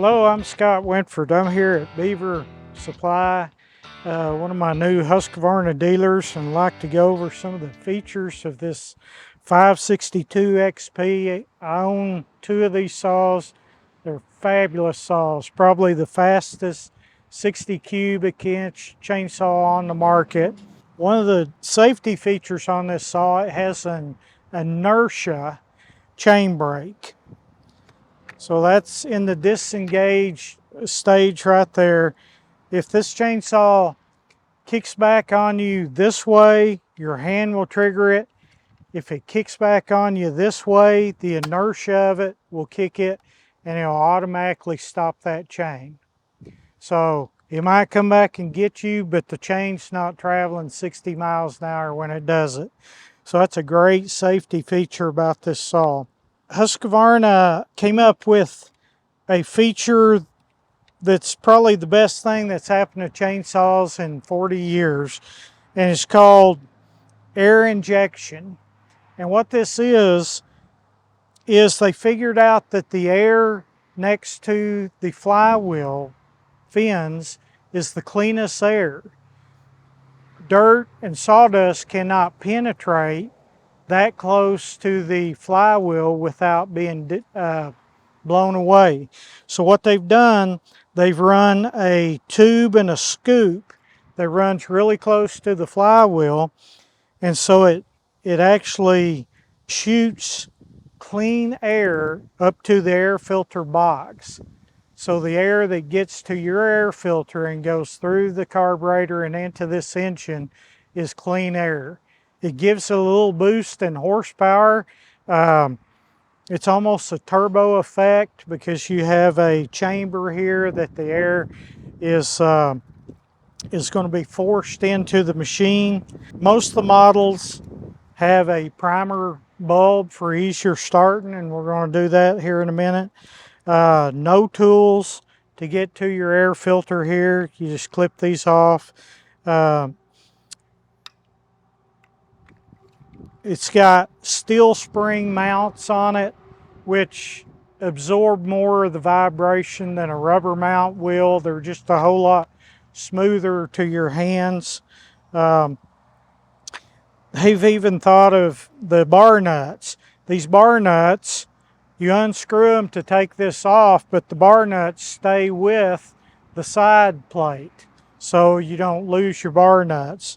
Hello, I'm Scott Winford. I'm here at Beaver Supply, one of my new Husqvarna dealers, and I'd like to go over some of the features of this 562 XP. I own two of these saws. They're fabulous saws, probably the fastest 60 cubic inch chainsaw on the market. One of the safety features on this saw, it has an inertia chain brake. So that's in the disengage stage right there. If this chainsaw kicks back on you this way, your hand will trigger it. If it kicks back on you this way, the inertia of it will kick it and it'll automatically stop that chain. So it might come back and get you, but the chain's not traveling 60 miles an hour when it does it. So that's a great safety feature about this saw. Husqvarna came up with a feature that's probably the best thing that's happened to chainsaws in 40 years, and it's called air injection. And what this is they figured out that the air next to the flywheel fins is the cleanest air. Dirt and sawdust cannot penetrate that close to the flywheel without being blown away. So what they've done, they've run a tube and a scoop that runs really close to the flywheel, and so it actually shoots clean air up to the air filter box. So the air that gets to your air filter and goes through the carburetor and into this engine is clean air. It gives a little boost in horsepower. It's almost a turbo effect because you have a chamber here that the air is going to be forced into the machine. Most of the models have a primer bulb for easier starting, and we're going to do that here in a minute. No tools to get to your air filter here. You just clip these off. It's got steel spring mounts on it, which absorb more of the vibration than a rubber mount will. They're just a whole lot smoother to your hands. They've even thought of the bar nuts. These bar nuts, you unscrew them to take this off, but the bar nuts stay with the side plate, so you don't lose your bar nuts.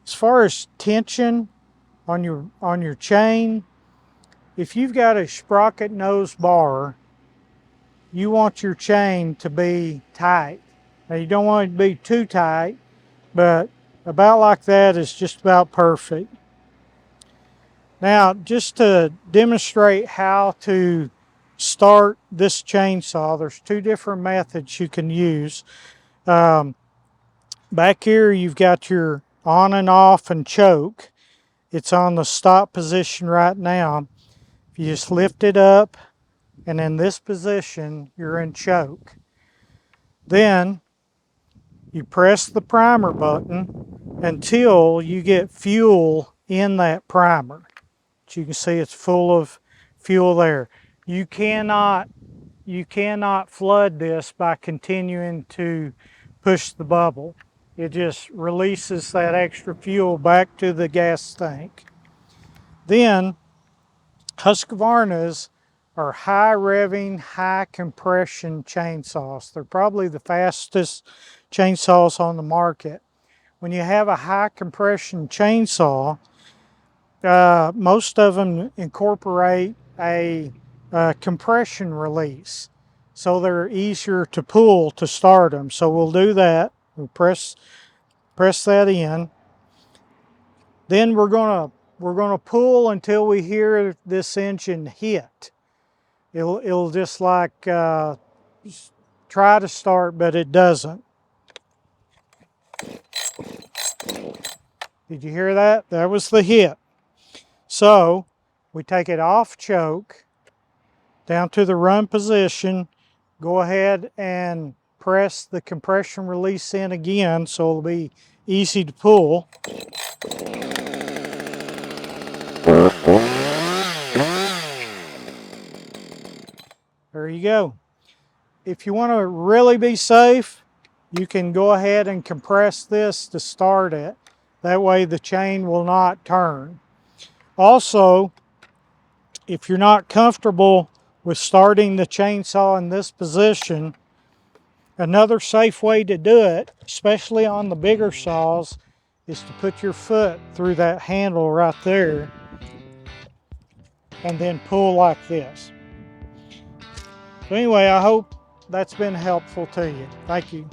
As far as tension on your chain, if you've got a sprocket nose bar, you want your chain to be tight. Now you don't want it to be too tight, but about like that is just about perfect. Now, just to demonstrate how to start this chainsaw, there's two different methods you can use. Back here you've got your on and off and choke. It's on the stop position right now. If you just lift it up, and in this position you're in choke. Then you press the primer button until you get fuel in that primer. As you can see, it's full of fuel there. You cannot flood this by continuing to push the bubble. It just releases that extra fuel back to the gas tank. Then Husqvarna's are high revving, high compression chainsaws. They're probably the fastest chainsaws on the market. When you have a high compression chainsaw, most of them incorporate a compression release, so they're easier to pull to start them. So we'll do that. We'll press that in. Then we're gonna pull until we hear this engine hit. It'll just like try to start, but it doesn't. Did you hear that? That was the hit. So we take it off choke, down to the run position, go ahead and press the compression release in again so it'll be easy to pull. There There you go. If you want to really be safe, you can go ahead and compress this to start it. That way the chain will not turn. Also, if you're not comfortable with starting the chainsaw in this position, another safe way to do it, especially on the bigger saws, is to put your foot through that handle right there and then pull like this. So anyway, I hope that's been helpful to you. Thank you.